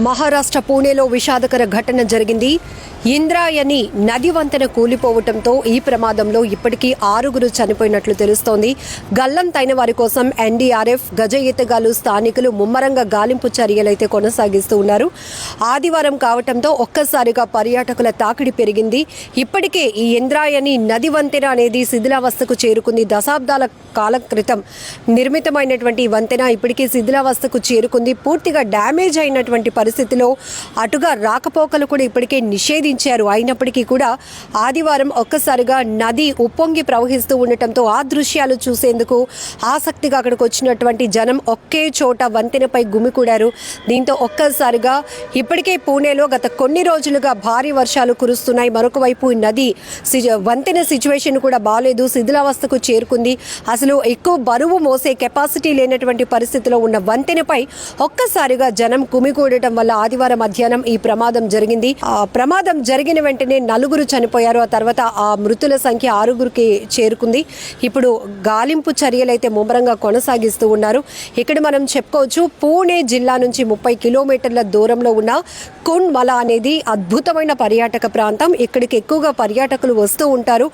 మహారాష్ట్ర పూణేలో విషాదకర ఘటన జరిగింది. ఇంద్రాయణి నది వంతెన కూలిపోవడంతో ఈ ప్రమాదంలో ఇప్పటికీ 6 చనిపోయినట్లు తెలుస్తోంది. గల్లంతైన వారి కోసం ఎన్డీఆర్ఎఫ్, గజ ఈతగాళ్లు, స్థానికులు ముమ్మరంగా గాలింపు చర్యలైతే కొనసాగిస్తూ ఉన్నారు. ఆదివారం కావడంతో ఒక్కసారిగా పర్యాటకుల తాకిడి పెరిగింది. ఇప్పటికే ఈ ఇంద్రాయణి నది వంతెన అనేది శిథిలావస్థకు చేరుకుంది. దశాబ్దాల కాలం క్రితం నిర్మితమైనటువంటి ఈ వంతెన ఇప్పటికీ శిథిలావస్థకు చేరుకుంది. పూర్తిగా డ్యామేజ్ అయినటువంటి పరిస్థితిలో అటుగా రాకపోకలు కూడా ఇప్పటికే నిషేధించారు. అయినప్పటికీ కూడా ఆదివారం ఒక్కసారిగా నది ఉప్పొంగి ప్రవహిస్తూ ఉండటంతో ఆ దృశ్యాలు చూసేందుకు ఆసక్తిగా అక్కడికి వచ్చినటువంటి జనం ఒకే చోట వంతెనపై గుమికూడారు. దీంతో ఒక్కసారిగా ఇప్పటికే పూణేలో గత కొన్ని రోజులుగా భారీ వర్షాలు కురుస్తున్నాయి. మరొక వైపు నది వంతెన సిచ్యువేషన్ కూడా బాలేదు, శిథిలావస్థకు చేరుకుంది. అసలు ఎక్కువ బరువు మోసే కెపాసిటీ లేనటువంటి పరిస్థితిలో ఉన్న వంతెనపై ఒక్కసారిగా జనం గుమికూడటం వల్ల ఆదివారం మధ్యాహ్నం ఈ ప్రమాదం జరిగింది. ఆ ప్రమాదం జరిగిన వెంటనే 4 చనిపోయారు. ఆ తర్వాత ఆ మృతుల సంఖ్య 6కి చేరుకుంది. ఇప్పుడు గాలింపు చర్యలైతే ముమ్మరంగా కొనసాగిస్తూ ఉన్నారు. ఇక్కడ మనం చెప్పుకోవచ్చు, పూణే జిల్లా నుంచి 30 కిలోమీటర్ల దూరంలో ఉన్న కుండ్ మల అనేది అద్భుతమైన పర్యాటక ప్రాంతం. ఇక్కడికి ఎక్కువగా పర్యాటకులు వస్తూ ఉంటారు.